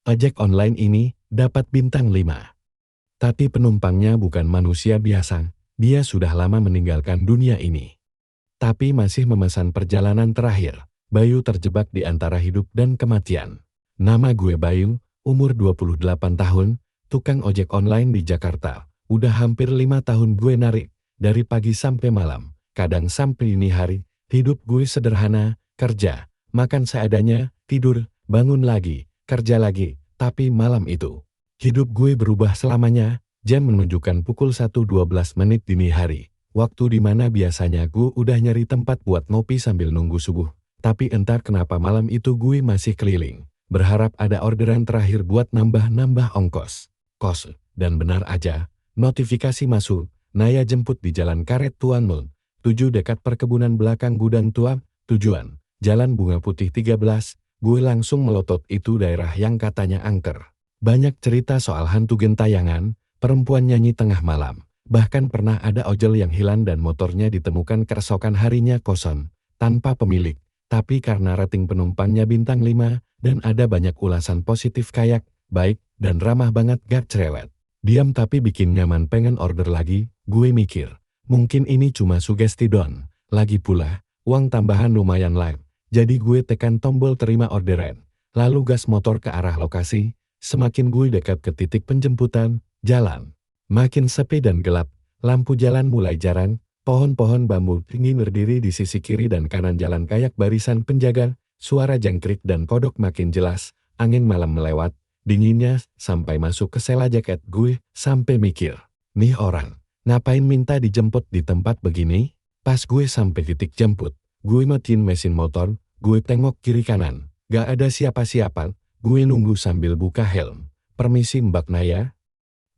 Ojek online ini dapat bintang 5. Tapi penumpangnya bukan manusia biasa, dia sudah lama meninggalkan dunia ini. Tapi masih memesan perjalanan terakhir. Bayu terjebak di antara hidup dan kematian. Nama gue Bayu, umur 28 tahun, tukang ojek online di Jakarta. Udah hampir 5 tahun gue narik, dari pagi sampai malam, kadang sampai dini hari. Hidup gue sederhana, kerja, makan seadanya, tidur, bangun lagi, kerja lagi. Tapi malam itu, hidup gue berubah selamanya. Jam menunjukkan pukul 1.12 menit dini hari. Waktu di mana biasanya gue udah nyari tempat buat ngopi sambil nunggu subuh. Tapi entah kenapa malam itu gue masih keliling. Berharap ada orderan terakhir buat nambah-nambah ongkos. Dan benar aja, notifikasi masuk. Naya jemput di Jalan Karet Tuan Mul, 7 dekat perkebunan belakang gudang tua. Tujuan, Jalan Bunga Putih 13. Gue langsung melotot itu daerah yang katanya angker. Banyak cerita soal hantu gentayangan, perempuan nyanyi tengah malam. Bahkan pernah ada ojol yang hilang dan motornya ditemukan keesokan harinya kosong, tanpa pemilik. Tapi karena rating penumpangnya bintang 5, dan ada banyak ulasan positif kayak, baik, dan ramah banget gak cerewet. Diam tapi bikin nyaman pengen order lagi, gue mikir. Mungkin ini cuma sugesti don. Lagi pula, uang tambahan lumayan live. Jadi gue tekan tombol terima orderan. Lalu gas motor ke arah lokasi. Semakin gue dekat ke titik penjemputan, jalan makin sepi dan gelap. Lampu jalan mulai jarang. Pohon-pohon bambu tinggi berdiri di sisi kiri dan kanan jalan kayak barisan penjaga. Suara jangkrik dan kodok makin jelas. Angin malam melewat. Dinginnya sampai masuk ke sela jaket gue. Sampai mikir, nih orang, ngapain minta dijemput di tempat begini? Pas gue sampai titik jemput, gue matiin mesin motor. Gue tengok kiri kanan. Gak ada siapa-siapa. Gue nunggu sambil buka helm. Permisi Mbak Naya?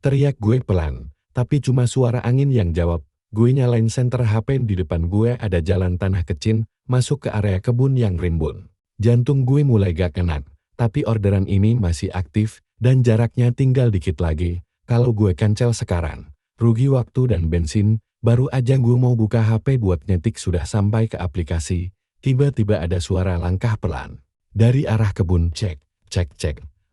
Teriak gue pelan. Tapi cuma suara angin yang jawab. Gue nyalain senter HP. Di depan gue ada jalan tanah kecil. Masuk ke area kebun yang rimbun. Jantung gue mulai gak enak. Tapi orderan ini masih aktif. Dan jaraknya tinggal dikit lagi. Kalau gue cancel sekarang, rugi waktu dan bensin. Baru aja gue mau buka HP buat nyetik sudah sampai ke aplikasi. Tiba-tiba ada suara langkah pelan. Dari arah kebun, cek.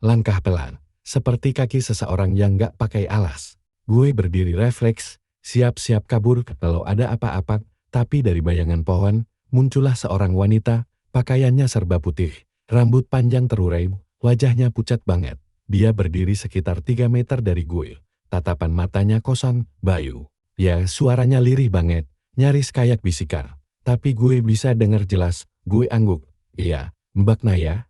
Langkah pelan. Seperti kaki seseorang yang gak pakai alas. Gue berdiri refleks, siap-siap kabur kalau ada apa-apa. Tapi dari bayangan pohon, muncullah seorang wanita. Pakaiannya serba putih. Rambut panjang terurai, wajahnya pucat banget. Dia berdiri sekitar 3 meter dari gue. Tatapan matanya kosong, Bayu. Ya, suaranya lirih banget. Nyaris kayak bisikan. Tapi gue bisa dengar jelas, gue angguk. Iya, Mbak Naya.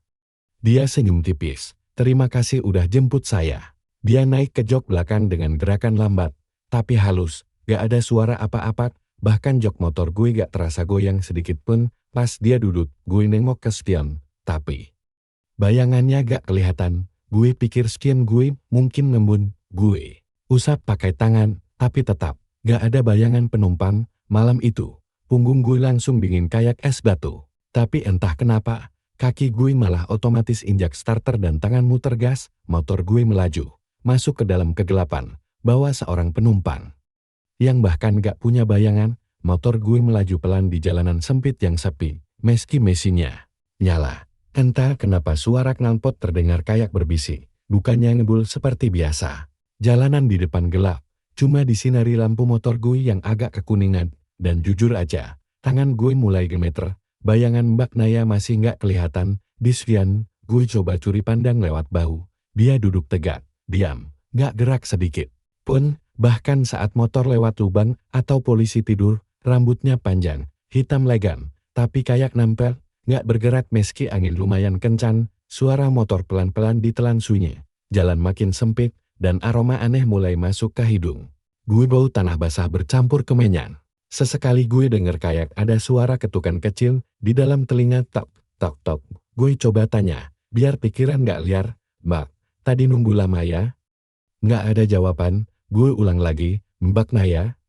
Dia senyum tipis. Terima kasih udah jemput saya. Dia naik ke jok belakang dengan gerakan lambat. Tapi halus, gak ada suara apa-apa. Bahkan jok motor gue gak terasa goyang sedikit pun. Pas dia duduk, gue nengok ke spion. Tapi bayangannya gak kelihatan. Gue pikir spion gue mungkin ngembun. Gue usap pakai tangan, tapi tetap gak ada bayangan penumpang. Malam itu punggung gue langsung dingin kayak es batu. Tapi entah kenapa, kaki gue malah otomatis injak starter dan tangan muter gas. Motor gue melaju, masuk ke dalam kegelapan, bawa seorang penumpang. Yang bahkan gak punya bayangan, motor gue melaju pelan di jalanan sempit yang sepi. Meski mesinnya nyala. Entah kenapa suara knalpot terdengar kayak berbisik. Bukannya ngebul seperti biasa. Jalanan di depan gelap, cuma disinari lampu motor gue yang agak kekuningan. Dan jujur aja, tangan gue mulai gemeter. Bayangan Mbak Naya masih nggak kelihatan. Di spion, gue coba curi pandang lewat bahu. Dia duduk tegak, diam, nggak gerak sedikit pun. Bahkan saat motor lewat lubang atau polisi tidur, rambutnya panjang, hitam legam, tapi kayak nempel, nggak bergerak meski angin lumayan kencang. Suara motor pelan-pelan ditelan sunyi. Jalan makin sempit, dan aroma aneh mulai masuk ke hidung. Gue bau tanah basah bercampur kemenyan. Sesekali gue denger kayak ada suara ketukan kecil di dalam telinga. Tok. Gue coba tanya, biar pikiran gak liar. Mbak, tadi nunggu lama ya? Nggak ada jawaban. Gue ulang lagi, Mbak Naya?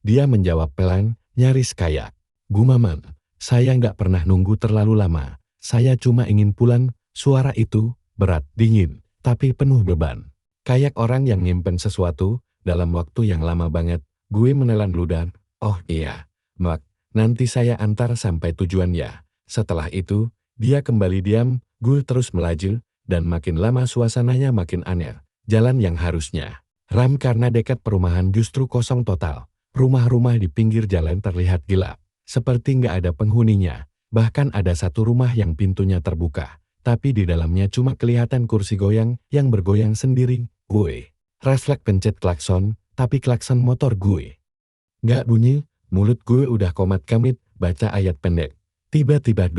Dia menjawab pelan, nyaris kayak gumaman. Saya nggak pernah nunggu terlalu lama. Saya cuma ingin pulang. Suara itu berat, dingin, tapi penuh beban. Kayak orang yang nyimpen sesuatu dalam waktu yang lama banget. Gue menelan ludah. Oh iya, Mbak, nanti saya antar sampai tujuan ya. Setelah itu, dia kembali diam. Gue terus melaju. dan makin lama suasananya makin aneh. Jalan yang harusnya ram karena dekat perumahan justru kosong total. Rumah-rumah di pinggir jalan terlihat gelap, seperti nggak ada penghuninya. Bahkan ada satu rumah yang pintunya terbuka, tapi di dalamnya cuma kelihatan kursi goyang yang bergoyang sendiri. Gue refleks pencet klakson, tapi klakson motor gue nggak bunyi. Mulut gue udah komat kamit baca ayat pendek. Tiba-tiba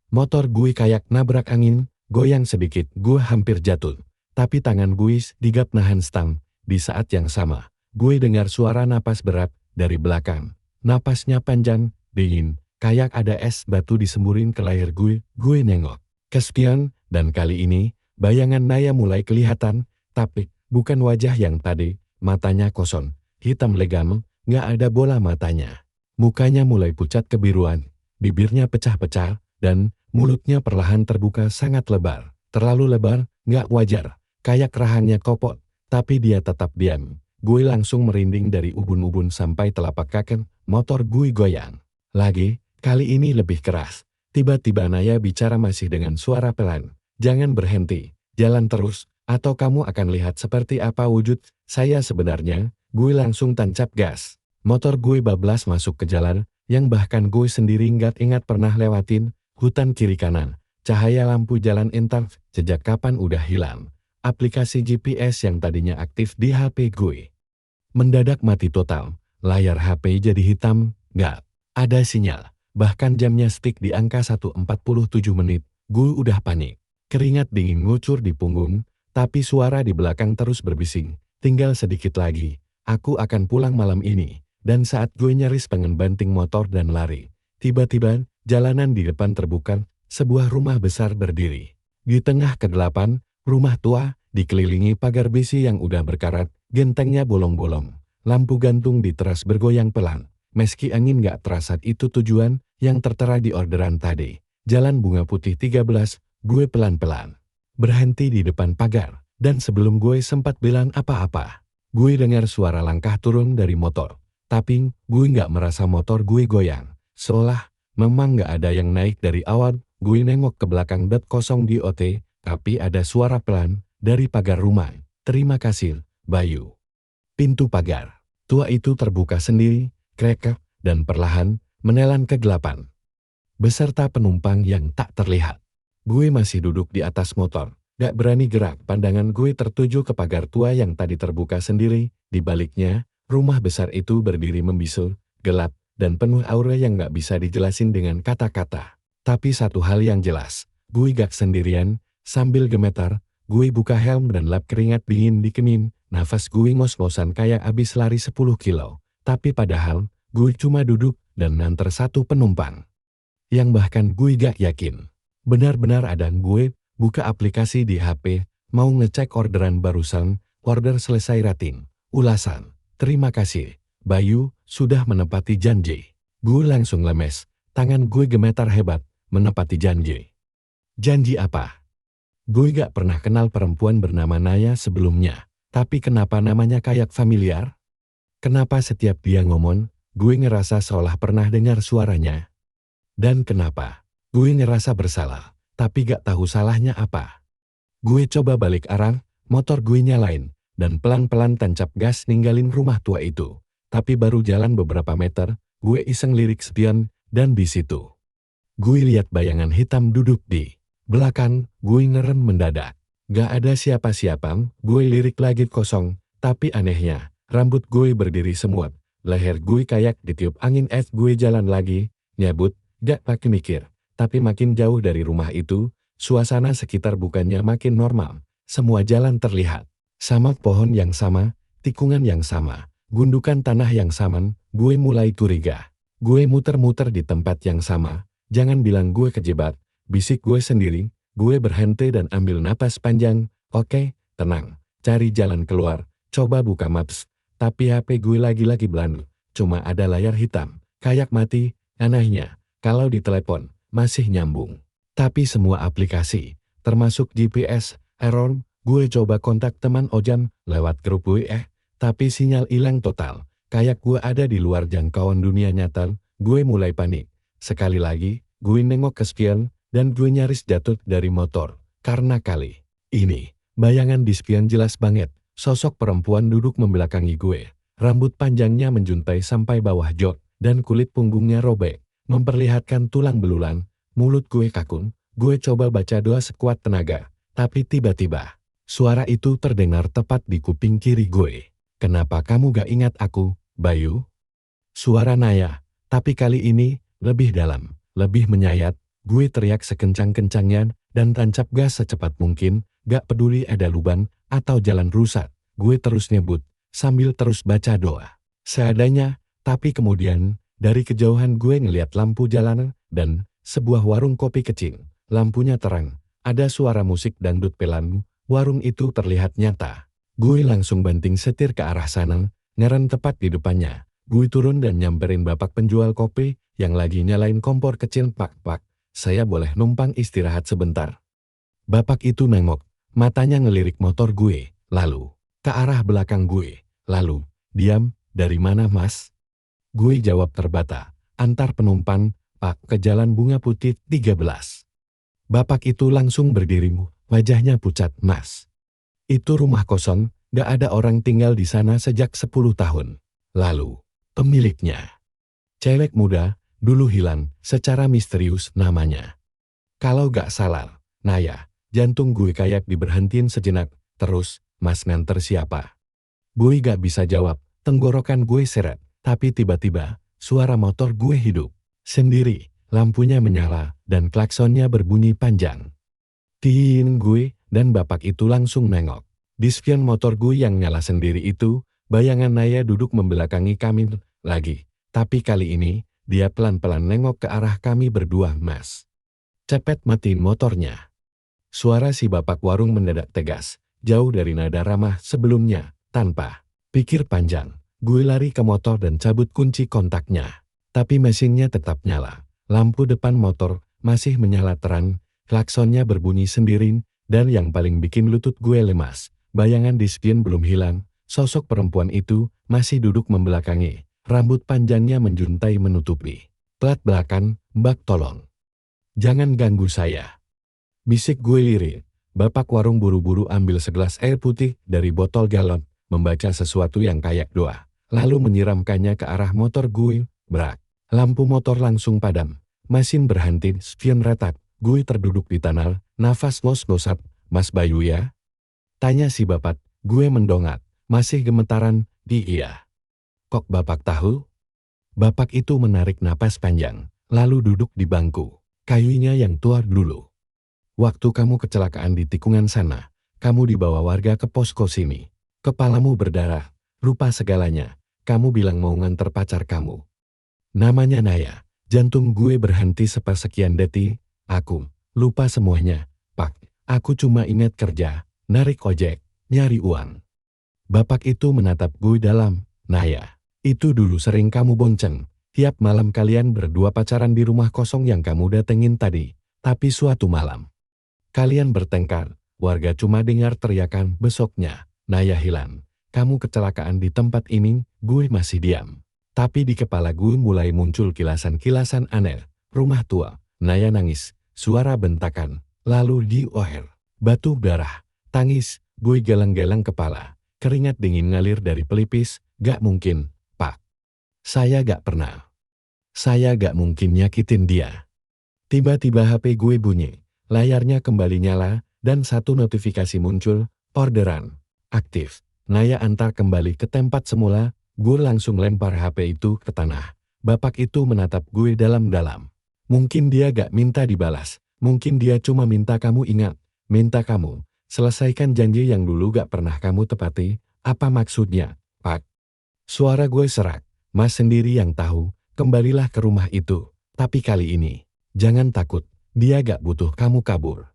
motor gue kayak nabrak angin, goyang sedikit. Gue hampir jatuh, tapi tangan gue digap nahan stang. Di saat yang sama, gue dengar suara napas berat dari belakang. Napasnya panjang, dingin, kayak ada es batu disemburin ke leher gue. Gue nengok ke spion, dan kali ini bayangan Naya mulai kelihatan, tapi bukan wajah yang tadi. Matanya kosong, hitam legam, nggak ada bola matanya. Mukanya mulai pucat kebiruan, bibirnya pecah-pecah, dan mulutnya perlahan terbuka sangat lebar. Terlalu lebar, nggak wajar, kayak rahangnya kopot, tapi dia tetap diam. Gue langsung merinding dari ubun-ubun sampai telapak kaki. Motor gue goyang lagi, kali ini lebih keras. Tiba-tiba Naya bicara masih dengan suara pelan. Jangan berhenti, jalan terus, atau kamu akan lihat seperti apa wujud saya sebenarnya. Gue langsung tancap gas. Motor gue bablas masuk ke jalan, yang bahkan gue sendiri nggak ingat pernah lewatin. Hutan kiri kanan, cahaya lampu jalan entar, sejak kapan udah hilang. Aplikasi GPS yang tadinya aktif di HP gue mendadak mati total. Layar HP jadi hitam, nggak ada sinyal. Bahkan jamnya stick di angka 1:47 menit. Gue udah panik. Keringat dingin ngucur di punggung, tapi suara di belakang terus berbising. Tinggal sedikit lagi, aku akan pulang malam ini. Dan saat gue nyaris pengen banting motor dan lari, tiba-tiba jalanan di depan terbuka, sebuah rumah besar berdiri. Di tengah kegelapan, rumah tua, dikelilingi pagar besi yang udah berkarat, gentengnya bolong-bolong. Lampu gantung di teras bergoyang pelan. Meski angin gak terasa itu tujuan yang tertera di orderan tadi. Jalan Bunga Putih 13, gue pelan-pelan berhenti di depan pagar. Dan sebelum gue sempat bilang apa-apa, gue dengar suara langkah turun dari motor. Tapi gue gak merasa motor gue goyang. Seolah memang gak ada yang naik dari awal. Gue nengok ke belakang kosong di OT, tapi ada suara pelan dari pagar rumah. Terima kasih, Bayu. Pintu pagar tua itu terbuka sendiri, krek, dan perlahan menelan kegelapan. Beserta penumpang yang tak terlihat. Gue masih duduk di atas motor, gak berani gerak. Pandangan gue tertuju ke pagar tua yang tadi terbuka sendiri. Di baliknya, rumah besar itu berdiri membisu, gelap, dan penuh aura yang gak bisa dijelasin dengan kata-kata. Tapi satu hal yang jelas, gue gak sendirian. Sambil gemetar, gue buka helm dan lap keringat dingin di kening. Nafas gue ngos-ngosan kayak abis lari 10 kilo. Tapi padahal, gue cuma duduk dan nanter satu penumpang. Yang bahkan gue gak yakin benar-benar ada. Gue buka aplikasi di HP, mau ngecek orderan barusan. Order selesai, rating, ulasan. Terima kasih, Bayu, sudah menepati janji. Gue langsung lemes, tangan gue gemetar hebat. Menepati janji. Janji apa? Gue gak pernah kenal perempuan bernama Naya sebelumnya. Tapi kenapa namanya kayak familiar? Kenapa setiap dia ngomong, gue ngerasa seolah pernah dengar suaranya? Dan kenapa gue ngerasa bersalah, tapi gak tahu salahnya apa? Gue coba balik arah, motor gue nyalain, dan pelan-pelan tancap gas ninggalin rumah tua itu. Tapi baru jalan beberapa meter, gue iseng lirik spion, dan di situ gue lihat bayangan hitam duduk di belakang. Gue ngerem mendadak. Gak ada siapa-siapa. Gue lirik lagi kosong, tapi anehnya, rambut gue berdiri semut. Leher gue kayak ditiup angin es. Gue jalan lagi, nyabut, gak pakai mikir. Tapi makin jauh dari rumah itu, suasana sekitar bukannya makin normal. Semua jalan terlihat sama, pohon yang sama, tikungan yang sama, gundukan tanah yang sama. Gue mulai curiga. Gue muter-muter di tempat yang sama. Jangan bilang gue kejebak, bisik gue sendiri. Gue berhenti dan ambil napas panjang. Oke, tenang, cari jalan keluar. Coba buka maps, tapi HP gue lagi-lagi blank. Cuma ada layar hitam, kayak mati. Anehnya, kalau ditelepon, masih nyambung. Tapi semua aplikasi, termasuk GPS, error. Gue coba kontak teman ojek lewat grup WA, tapi sinyal hilang total. Kayak gue ada di luar jangkauan dunia nyata. Gue mulai panik. Sekali lagi, gue nengok ke spion, dan gue nyaris jatuh dari motor. Karena kali Ini, bayangan di spion jelas banget. Sosok perempuan duduk membelakangi gue. Rambut panjangnya menjuntai sampai bawah jok, dan kulit punggungnya robek, memperlihatkan tulang belulang. Mulut gue kaku. Gue coba baca doa sekuat tenaga, tapi tiba-tiba, suara itu terdengar tepat di kuping kiri gue. Kenapa kamu gak ingat aku, Bayu? Suara Naya, tapi kali ini, lebih dalam, lebih menyayat. Gue teriak sekencang-kencangnya, dan tancap gas secepat mungkin, gak peduli ada lubang, atau jalan rusak. Gue terus nyebut, sambil terus baca doa. Seadanya, tapi kemudian, dari kejauhan gue ngeliat lampu jalanan, dan sebuah warung kopi kecil. Lampunya terang, ada suara musik dangdut pelan, warung itu terlihat nyata. Gue langsung banting setir ke arah sana, ngeren tepat di depannya. Gue turun dan nyamperin bapak penjual kopi, yang lagi nyalain kompor kecil. Pak, saya boleh numpang istirahat sebentar? Bapak itu nengok, matanya ngelirik motor gue, lalu ke arah belakang gue, lalu, diam, dari mana mas? Gue jawab terbata, antar penumpang, Pak, ke Jalan Bunga Putih 13. Bapak itu langsung berdiri, wajahnya pucat, mas. Itu rumah kosong, gak ada orang tinggal di sana sejak 10 tahun. Lalu, pemiliknya, cewek muda, dulu hilang, secara misterius namanya. Kalau gak salah, Naya, jantung gue kayak diberhentiin sejenak, terus, mas nganter siapa? Gue gak bisa jawab, tenggorokan gue seret, tapi tiba-tiba, suara motor gue hidup. Sendiri, lampunya menyala, dan klaksonnya berbunyi panjang. Tin gue, dan bapak itu langsung nengok. Di spion motor gue yang nyala sendiri itu, bayangan Naya duduk membelakangi kami lagi. Tapi kali ini, dia pelan-pelan nengok ke arah kami berdua, mas. Cepet matiin motornya. Suara si bapak warung mendadak tegas, jauh dari nada ramah sebelumnya. Tanpa pikir panjang, gue lari ke motor dan cabut kunci kontaknya. Tapi mesinnya tetap nyala. Lampu depan motor masih menyala terang, klaksonnya berbunyi sendiri, dan yang paling bikin lutut gue lemas, bayangan di spion belum hilang, sosok perempuan itu masih duduk membelakangi, rambut panjangnya menjuntai menutupi. Plat belakang, Mbak tolong. Jangan ganggu saya. Bisik gue lirik. Bapak warung buru-buru ambil segelas air putih dari botol galon, membaca sesuatu yang kayak doa, lalu menyiramkannya ke arah motor gue. Brak. Lampu motor langsung padam. Mesin berhenti, spion retak. Gue terduduk di tanah, nafas ngos-ngosat. Mas Bayu ya? Tanya si bapak. Gue mendongak. Masih gemetaran, iya. Kok bapak tahu? Bapak itu menarik napas panjang, lalu duduk di bangku kayunya yang tua dulu. Waktu kamu kecelakaan di tikungan sana, kamu dibawa warga ke posko sini. Kepalamu berdarah, rupa segalanya. Kamu bilang mau nganter pacar kamu. Namanya Naya. Jantung gue berhenti sepersekian detik. Aku lupa semuanya, Pak. Aku cuma ingat kerja, narik ojek, nyari uang. Bapak itu menatap gue dalam. Naya, itu dulu sering kamu bonceng. Tiap malam kalian berdua pacaran di rumah kosong yang kamu datengin tadi. Tapi suatu malam, kalian bertengkar. Warga cuma dengar teriakan. Besoknya, Naya hilang. Kamu kecelakaan di tempat ini, gue masih diam. Tapi di kepala gue mulai muncul kilasan-kilasan aneh. Rumah tua, Naya nangis, suara bentakan, lalu di oher. Batu darah, tangis, gue geleng-geleng kepala. Keringat dingin ngalir dari pelipis. Gak mungkin, Pak. Saya gak pernah. Saya gak mungkin nyakitin dia. Tiba-tiba HP gue bunyi. Layarnya kembali nyala, dan satu notifikasi muncul, orderan aktif. Naya antar kembali ke tempat semula. Gue langsung lempar HP itu ke tanah. Bapak itu menatap gue dalam-dalam. Mungkin dia gak minta dibalas. Mungkin dia cuma minta kamu ingat. Minta kamu selesaikan janji yang dulu gak pernah kamu tepati. Apa maksudnya, Pak? Suara gue serak. Mas sendiri yang tahu. Kembalilah ke rumah itu. Tapi kali ini, jangan takut. Dia gak butuh kamu kabur.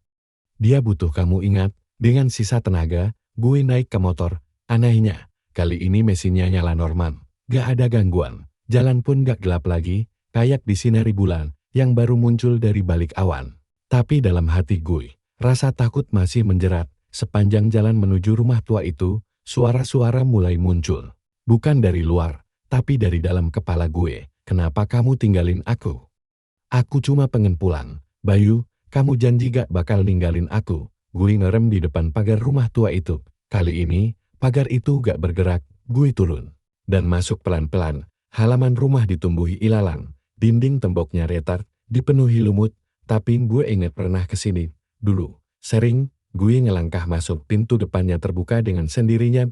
Dia butuh kamu ingat. Dengan sisa tenaga, gue naik ke motor. Anehnya, kali ini mesinnya nyala normal. Gak ada gangguan. Jalan pun gak gelap lagi, kayak disinari bulan yang baru muncul dari balik awan. Tapi dalam hati gue, rasa takut masih menjerat. Sepanjang jalan menuju rumah tua itu, suara-suara mulai muncul. Bukan dari luar, tapi dari dalam kepala gue. Kenapa kamu tinggalin aku? Aku cuma pengen pulang. Bayu, kamu janji gak bakal ninggalin aku. gue ngerem di depan pagar rumah tua itu. Kali ini, pagar itu gak bergerak, gue turun. Dan masuk pelan-pelan. Halaman rumah ditumbuhi ilalang. Dinding temboknya retak, dipenuhi lumut. Tapi gue inget pernah kesini. Dulu, sering, gue ngelangkah masuk, pintu depannya terbuka dengan sendirinya,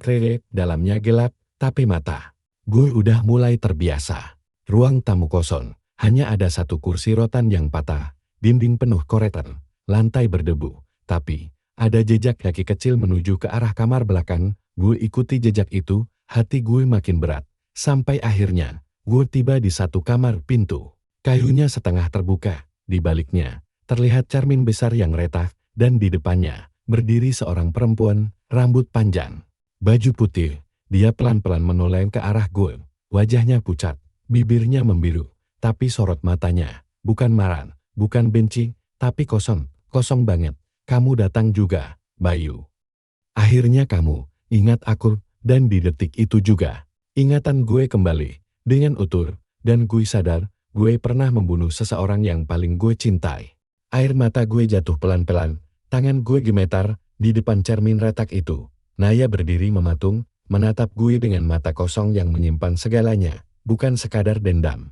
dalamnya gelap, tapi mata gue udah mulai terbiasa. Ruang tamu kosong, hanya ada satu kursi rotan yang patah, dinding penuh koretan, lantai berdebu, tapi ada jejak kaki kecil menuju ke arah kamar belakang. Gue ikuti jejak itu, hati gue makin berat, sampai akhirnya gue tiba di satu kamar. Pintu kayunya setengah terbuka, di baliknya terlihat cermin besar yang retak, dan di depannya berdiri seorang perempuan, rambut panjang, baju putih. Dia pelan-pelan menoleh ke arah gue. Wajahnya pucat, bibirnya membiru, tapi sorot matanya bukan marah, bukan benci, tapi kosong, kosong banget. Kamu datang juga, Bayu. Akhirnya kamu ingat aku. Dan di detik itu juga, ingatan gue kembali dengan utuh, dan gue sadar gue pernah membunuh seseorang yang paling gue cintai. Air mata gue jatuh pelan-pelan, tangan gue gemetar di depan cermin retak itu. Naya berdiri mematung, menatap gue dengan mata kosong yang menyimpan segalanya, bukan sekadar dendam,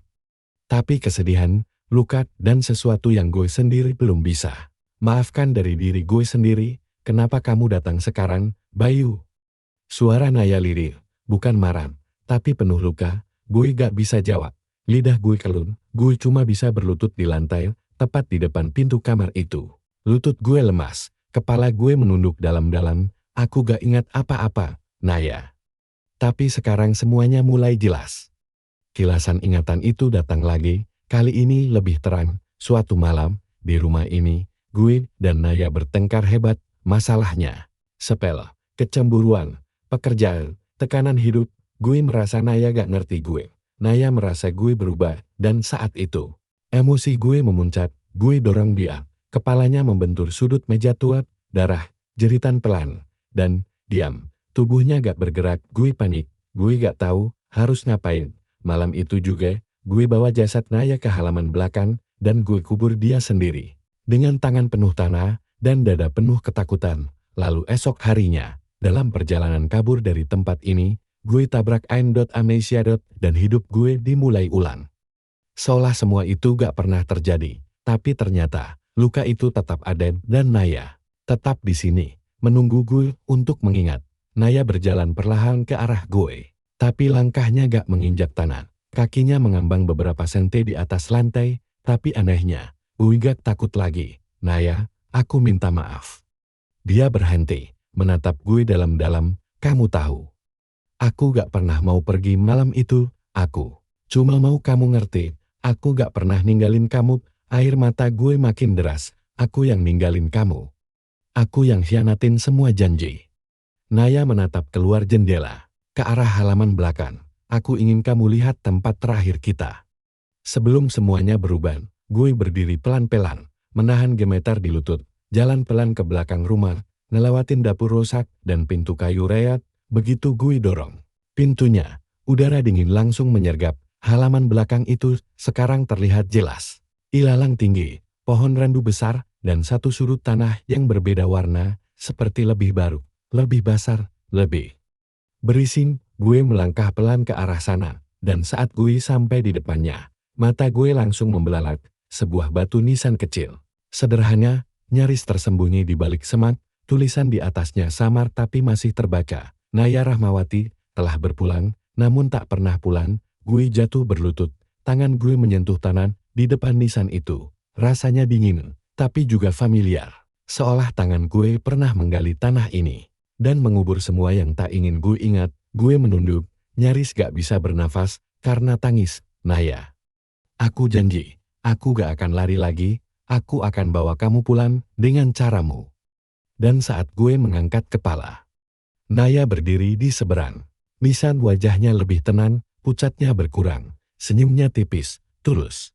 tapi kesedihan, luka, dan sesuatu yang gue sendiri belum bisa maafkan dari diri gue sendiri. Kenapa kamu datang sekarang, Bayu? Suara Naya lirih, bukan marah, tapi penuh luka. Gue gak bisa jawab. Lidah gue kelun, gue cuma bisa berlutut di lantai, tepat di depan pintu kamar itu. Lutut gue lemas, kepala gue menunduk dalam-dalam. Aku gak ingat apa-apa, Naya. Tapi sekarang semuanya mulai jelas. Kilasan ingatan itu datang lagi, kali ini lebih terang. Suatu malam, di rumah ini, gue dan Naya bertengkar hebat. Masalahnya sepele, kecemburuan, pekerjaan, tekanan hidup. Gue merasa Naya gak ngerti gue. Naya merasa gue berubah, dan saat itu, emosi gue memuncak. Gue dorong dia, kepalanya membentur sudut meja tua, darah, jeritan pelan, dan diam. Tubuhnya gak bergerak. Gue panik, gue gak tahu harus ngapain. Malam itu juga, gue bawa jasad Naya ke halaman belakang, dan gue kubur dia sendiri. Dengan tangan penuh tanah, dan dada penuh ketakutan. Lalu esok harinya, dalam perjalanan kabur dari tempat ini, gue tabrak amnesia. Dan hidup gue dimulai ulang. Seolah semua itu gak pernah terjadi, tapi ternyata, luka itu tetap ada, dan Naya tetap di sini, menunggu gue untuk mengingat. Naya berjalan perlahan ke arah gue, tapi langkahnya gak menginjak tanah. Kakinya mengambang beberapa senti di atas lantai, tapi anehnya, gue gak takut lagi. Naya, aku minta maaf. Dia berhenti, menatap gue dalam-dalam. Kamu tahu, aku gak pernah mau pergi malam itu. Aku cuma mau kamu ngerti, aku gak pernah ninggalin kamu. Air mata gue makin deras. Aku yang ninggalin kamu. Aku yang hianatin semua janji. Naya menatap keluar jendela, ke arah halaman belakang. Aku ingin kamu lihat tempat terakhir kita. Sebelum semuanya berubah, gue berdiri pelan-pelan, menahan gemetar di lutut, jalan pelan ke belakang rumah, ngelewatin dapur rusak dan pintu kayu reak. Begitu gue dorong pintunya, udara dingin langsung menyergap. Halaman belakang itu sekarang terlihat jelas. Ilalang tinggi, pohon randu besar, dan satu sudut tanah yang berbeda warna, seperti lebih baru, lebih basah, lebih berisin. Gue melangkah pelan ke arah sana, dan saat gue sampai di depannya, mata gue langsung membelalak. Sebuah batu nisan kecil, sederhana, nyaris tersembunyi di balik semak. Tulisan di atasnya samar tapi masih terbaca. Naya Rahmawati telah berpulang, namun tak pernah pulang. Gue jatuh berlutut, tangan gue menyentuh tanah di depan nisan itu. Rasanya dingin, tapi juga familiar. Seolah tangan gue pernah menggali tanah ini dan mengubur semua yang tak ingin gue ingat. Gue menunduk, nyaris gak bisa bernafas karena tangis. Naya, aku janji, aku gak akan lari lagi. Aku akan bawa kamu pulang dengan caramu. Dan saat gue mengangkat kepala, Naya berdiri di seberang. Nisan wajahnya lebih tenang, pucatnya berkurang, senyumnya tipis, tulus.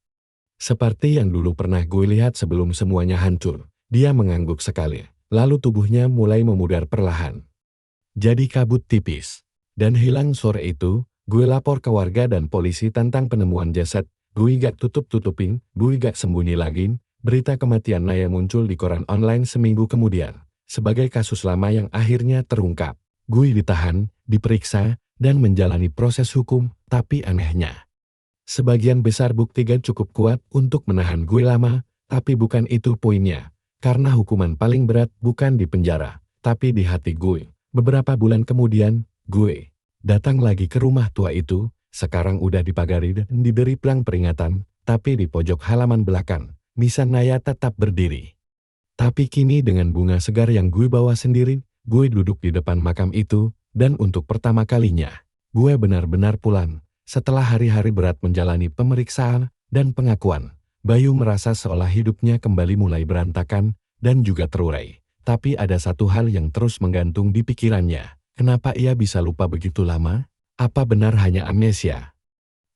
Seperti yang dulu pernah gue lihat sebelum semuanya hancur. Dia mengangguk sekali, lalu tubuhnya mulai memudar perlahan. Jadi kabut tipis. Dan hilang sore itu, gue lapor ke warga dan polisi tentang penemuan jasad. Gue gak tutup-tutupin, gue gak sembunyi lagi. Berita kematian Naya muncul di koran online seminggu kemudian. sebagai kasus lama yang akhirnya terungkap. Gui ditahan, diperiksa, dan menjalani proses hukum, tapi anehnya, sebagian besar bukti cukup kuat untuk menahan Gui lama, tapi bukan itu poinnya. Karena hukuman paling berat bukan di penjara, tapi di hati Gui. Beberapa bulan kemudian, Gui datang lagi ke rumah tua itu, sekarang udah dipagari dan diberi pelang peringatan, tapi di pojok halaman belakang, nisan Naya tetap berdiri. Tapi kini dengan bunga segar yang Gui bawa sendiri, Gui duduk di depan makam itu, dan untuk pertama kalinya, Gui benar-benar pulang. Setelah hari-hari berat menjalani pemeriksaan dan pengakuan, Bayu merasa seolah hidupnya kembali mulai berantakan dan juga terurai. Tapi ada satu hal yang terus menggantung di pikirannya. Kenapa ia bisa lupa begitu lama? Apa benar hanya amnesia?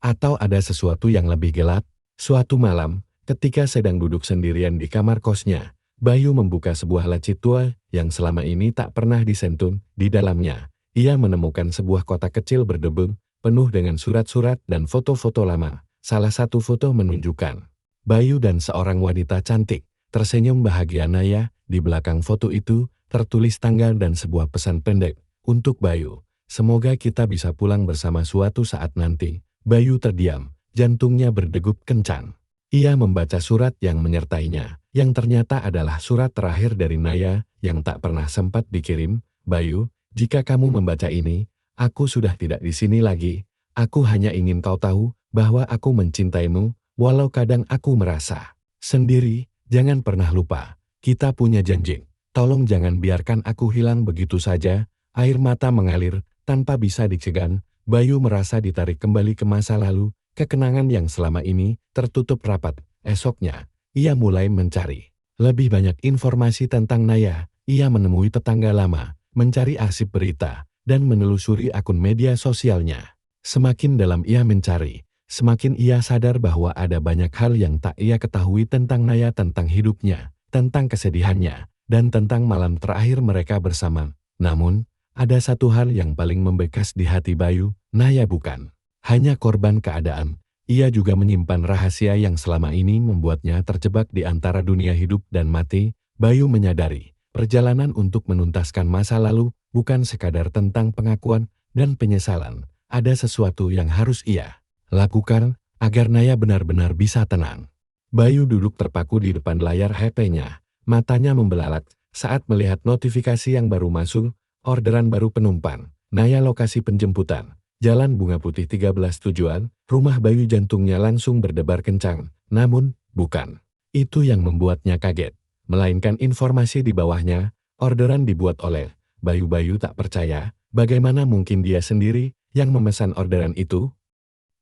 Atau ada sesuatu yang lebih gelap? Suatu malam, ketika sedang duduk sendirian di kamar kosnya, Bayu membuka sebuah laci tua yang selama ini tak pernah disentuh. Di dalamnya, ia menemukan sebuah kotak kecil berdebu, penuh dengan surat-surat dan foto-foto lama. Salah satu foto menunjukkan Bayu dan seorang wanita cantik, tersenyum bahagia. Naya, di belakang foto itu, tertulis tanggal dan sebuah pesan pendek. Untuk Bayu, semoga kita bisa pulang bersama suatu saat nanti. Bayu terdiam, jantungnya berdegup kencang. Ia membaca surat yang menyertainya, yang ternyata adalah surat terakhir dari Naya, yang tak pernah sempat dikirim. Bayu, jika kamu membaca ini, aku sudah tidak di sini lagi. Aku hanya ingin kau tahu bahwa aku mencintaimu, walau kadang aku merasa sendiri. Jangan pernah lupa, kita punya janji. Tolong jangan biarkan aku hilang begitu saja. Air mata mengalir, tanpa bisa dicegah. Bayu merasa ditarik kembali ke masa lalu, ke kenangan yang selama ini tertutup rapat. Esoknya, ia mulai mencari lebih banyak informasi tentang Naya. Ia menemui tetangga lama, mencari arsip berita, dan menelusuri akun media sosialnya. Semakin dalam ia mencari, semakin ia sadar bahwa ada banyak hal yang tak ia ketahui tentang Naya, tentang hidupnya, tentang kesedihannya, dan tentang malam terakhir mereka bersama. Namun, ada satu hal yang paling membekas di hati Bayu. Naya bukan hanya korban keadaan, ia juga menyimpan rahasia yang selama ini membuatnya terjebak di antara dunia hidup dan mati. Bayu menyadari, perjalanan untuk menuntaskan masa lalu bukan sekadar tentang pengakuan dan penyesalan. Ada sesuatu yang harus ia lakukan agar Naya benar-benar bisa tenang. Bayu duduk terpaku di depan layar HP-nya, matanya membelalak saat melihat notifikasi yang baru masuk. Orderan baru penumpang, Naya lokasi penjemputan, Jalan Bunga Putih 13 tujuan. Rumah Bayu jantungnya langsung berdebar kencang, namun bukan itu yang membuatnya kaget, melainkan informasi di bawahnya. Orderan dibuat oleh Bayu. Bayu tak percaya, bagaimana mungkin dia sendiri yang memesan orderan itu?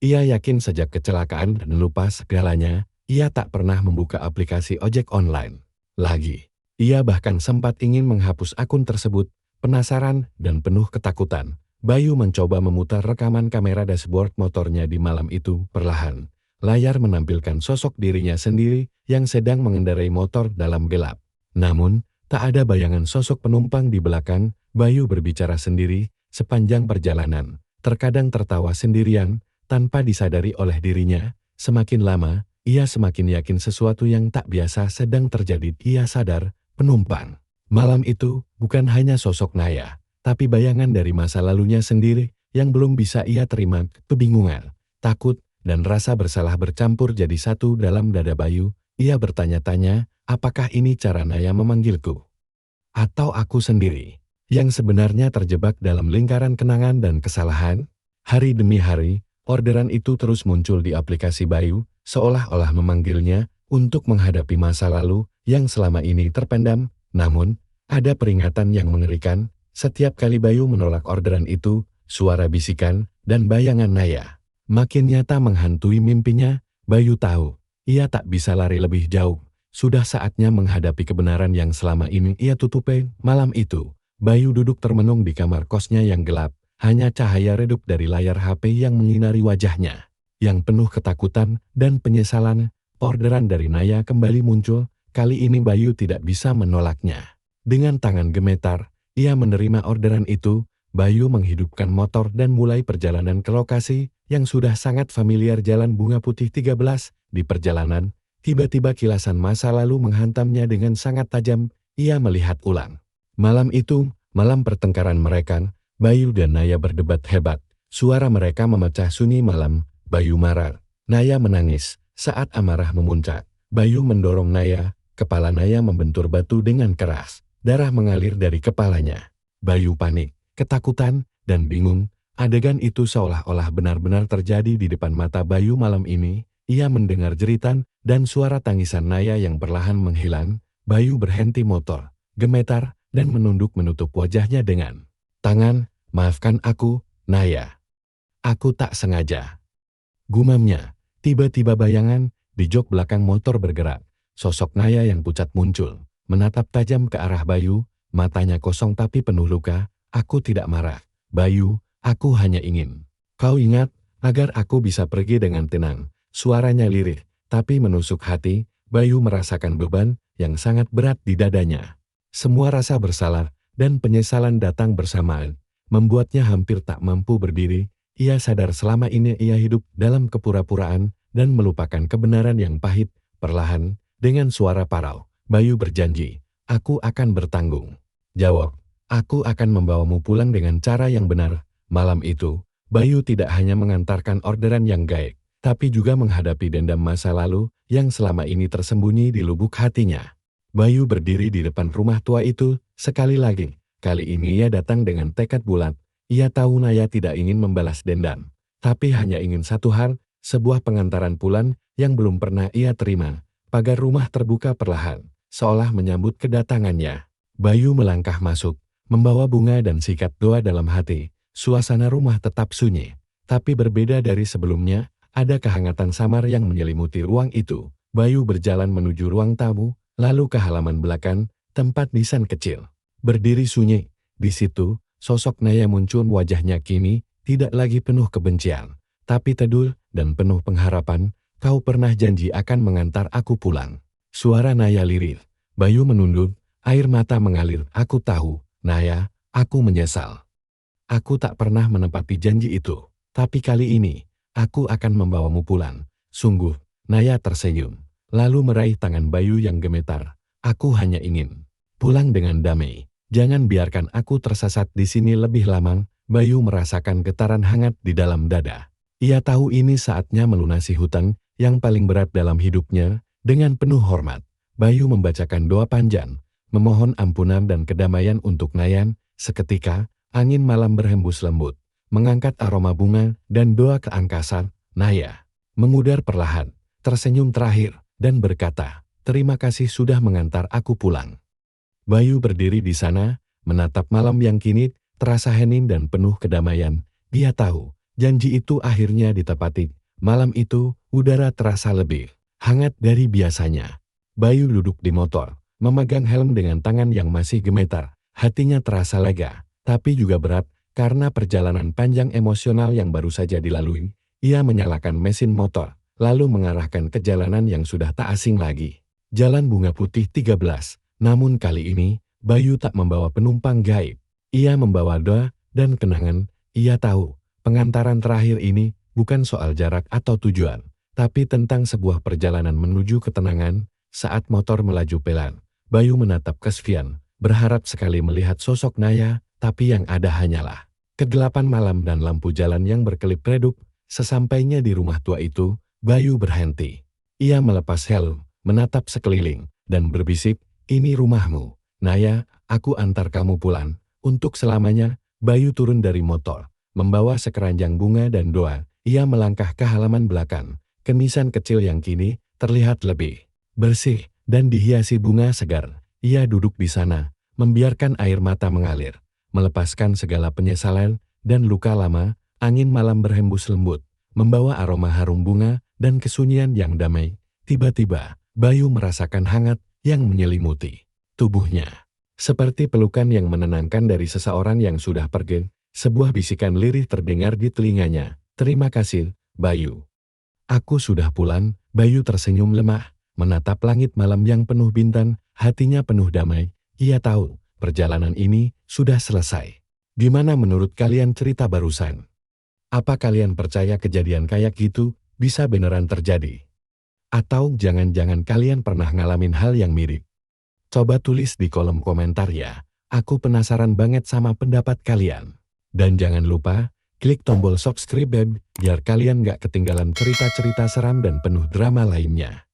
Ia yakin sejak kecelakaan dan lupa segalanya, ia tak pernah membuka aplikasi ojek online lagi. Ia bahkan sempat ingin menghapus akun tersebut. Penasaran dan penuh ketakutan, Bayu mencoba memutar rekaman kamera dashboard motornya di malam itu. Perlahan, layar menampilkan sosok dirinya sendiri yang sedang mengendarai motor dalam gelap. Namun, tak ada bayangan sosok penumpang di belakang. Bayu berbicara sendiri sepanjang perjalanan, terkadang tertawa sendirian, tanpa disadari oleh dirinya. Semakin lama, ia semakin yakin sesuatu yang tak biasa sedang terjadi. Ia sadar, penumpang malam itu bukan hanya sosok Naya, tapi bayangan dari masa lalunya sendiri yang belum bisa ia terima. Kebingungan, takut, dan rasa bersalah bercampur jadi satu dalam dada Bayu. Ia bertanya-tanya, apakah ini cara Naya memanggilku? Atau aku sendiri yang sebenarnya terjebak dalam lingkaran kenangan dan kesalahan? Hari demi hari, orderan itu terus muncul di aplikasi Bayu, seolah-olah memanggilnya untuk menghadapi masa lalu yang selama ini terpendam. Namun, ada peringatan yang mengerikan. Setiap kali Bayu menolak orderan itu, suara bisikan dan bayangan Naya makin nyata menghantui mimpinya. Bayu tahu, ia tak bisa lari lebih jauh. Sudah saatnya menghadapi kebenaran yang selama ini ia tutupi. Malam itu, Bayu duduk termenung di kamar kosnya yang gelap. Hanya cahaya redup dari layar HP yang menyinari wajahnya, yang penuh ketakutan dan penyesalan. Orderan dari Naya kembali muncul. Kali ini Bayu tidak bisa menolaknya. Dengan tangan gemetar, ia menerima orderan itu. Bayu menghidupkan motor dan mulai perjalanan ke lokasi yang sudah sangat familiar, Jalan Bunga Putih 13. Di perjalanan, tiba-tiba kilasan masa lalu menghantamnya dengan sangat tajam. Ia melihat ulang Malam itu, malam pertengkaran mereka, Bayu dan Naya berdebat hebat. Suara mereka memecah sunyi malam. Bayu marah. Naya menangis. Saat amarah memuncak, Bayu mendorong Naya. Kepala Naya membentur batu dengan keras. Darah mengalir dari kepalanya. Bayu panik, ketakutan, dan bingung. Adegan itu seolah-olah benar-benar terjadi di depan mata Bayu malam ini. Ia mendengar jeritan dan suara tangisan Naya yang perlahan menghilang. Bayu berhenti motor, gemetar, dan menunduk menutup wajahnya dengan tangan. "Maafkan aku, Naya. Aku tak sengaja," gumamnya. Tiba-tiba bayangan di jok belakang motor bergerak. Sosok Naya yang pucat muncul, menatap tajam ke arah Bayu, matanya kosong tapi penuh luka. "Aku tidak marah, Bayu, aku hanya ingin kau ingat agar aku bisa pergi dengan tenang." Suaranya lirih, tapi menusuk hati. Bayu merasakan beban yang sangat berat di dadanya. Semua rasa bersalah dan penyesalan datang bersamaan, membuatnya hampir tak mampu berdiri. Ia sadar selama ini ia hidup dalam kepura-puraan dan melupakan kebenaran yang pahit. Perlahan, dengan suara parau, Bayu berjanji, "Aku akan bertanggung jawab. Aku akan membawamu pulang dengan cara yang benar." Malam itu, Bayu tidak hanya mengantarkan orderan yang gaib, tapi juga menghadapi dendam masa lalu yang selama ini tersembunyi di lubuk hatinya. Bayu berdiri di depan rumah tua itu, sekali lagi. Kali ini ia datang dengan tekad bulat. Ia tahu Naya tidak ingin membalas dendam, tapi hanya ingin satu hal, sebuah pengantaran pulang yang belum pernah ia terima. Pagar rumah terbuka perlahan, seolah menyambut kedatangannya. Bayu melangkah masuk, membawa bunga dan sikat doa dalam hati. Suasana rumah tetap sunyi, tapi berbeda dari sebelumnya. Ada kehangatan samar yang menyelimuti ruang itu. Bayu berjalan menuju ruang tamu, lalu ke halaman belakang, tempat nisan kecil berdiri sunyi. Di situ, sosok Naya muncul. Wajahnya kini tidak lagi penuh kebencian, tapi teduh dan penuh pengharapan. "Kau pernah janji akan mengantar aku pulang." Suara Naya lirih. Bayu menunduk, air mata mengalir. "Aku tahu, Naya, aku menyesal. Aku tak pernah menepati janji itu. Tapi kali ini, aku akan membawamu pulang." "Sungguh?" Naya tersenyum, lalu meraih tangan Bayu yang gemetar. "Aku hanya ingin pulang dengan damai. Jangan biarkan aku tersesat di sini lebih lama." Bayu merasakan getaran hangat di dalam dada. Ia tahu ini saatnya melunasi hutang yang paling berat dalam hidupnya. Dengan penuh hormat, Bayu membacakan doa panjang, memohon ampunan dan kedamaian untuk Naya. Seketika, angin malam berhembus lembut, mengangkat aroma bunga dan doa ke angkasa. Naya mengudar perlahan, tersenyum terakhir, dan berkata, "Terima kasih sudah mengantar aku pulang." Bayu berdiri di sana, menatap malam yang kini terasa hening dan penuh kedamaian. Dia tahu, janji itu akhirnya ditepati. Malam itu, udara terasa lebih hangat dari biasanya. Bayu duduk di motor, memegang helm dengan tangan yang masih gemetar. Hatinya terasa lega, tapi juga berat, karena perjalanan panjang emosional yang baru saja dilalui. Ia menyalakan mesin motor, lalu mengarahkan ke jalanan yang sudah tak asing lagi. Jalan Bunga Putih 13. Namun kali ini, Bayu tak membawa penumpang gaib. Ia membawa doa dan kenangan. Ia tahu, pengantaran terakhir ini bukan soal jarak atau tujuan, tapi tentang sebuah perjalanan menuju ketenangan. Saat motor melaju pelan, Bayu menatap ke spion, berharap sekali melihat sosok Naya, tapi yang ada hanyalah kegelapan malam dan lampu jalan yang berkelip redup. Sesampainya di rumah tua itu, Bayu berhenti. Ia melepas helm, menatap sekeliling, dan berbisik, "Ini rumahmu, Naya, aku antar kamu pulang." Untuk selamanya, Bayu turun dari motor, membawa sekeranjang bunga dan doa. Ia melangkah ke halaman belakang, ke nisan kecil yang kini terlihat lebih bersih dan dihiasi bunga segar. Ia duduk di sana, membiarkan air mata mengalir, melepaskan segala penyesalan dan luka lama. Angin malam berhembus lembut, membawa aroma harum bunga dan kesunyian yang damai. Tiba-tiba, Bayu merasakan hangat yang menyelimuti tubuhnya. Seperti pelukan yang menenangkan dari seseorang yang sudah pergi. Sebuah bisikan lirih terdengar di telinganya. "Terima kasih, Bayu. Aku sudah pulang." Bayu tersenyum lemah, menatap langit malam yang penuh bintang. Hatinya penuh damai. Ia tahu, perjalanan ini sudah selesai. Gimana menurut kalian cerita barusan? Apa kalian percaya kejadian kayak gitu bisa beneran terjadi? Atau jangan-jangan kalian pernah ngalamin hal yang mirip? Coba tulis di kolom komentar ya. Aku penasaran banget sama pendapat kalian. Dan jangan lupa, klik tombol subscribe biar kalian gak ketinggalan cerita-cerita seram dan penuh drama lainnya.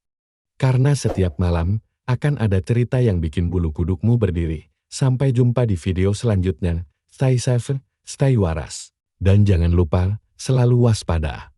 Karena setiap malam, akan ada cerita yang bikin bulu kudukmu berdiri. Sampai jumpa di video selanjutnya. Stay safe, stay waras. Dan jangan lupa, selalu waspada.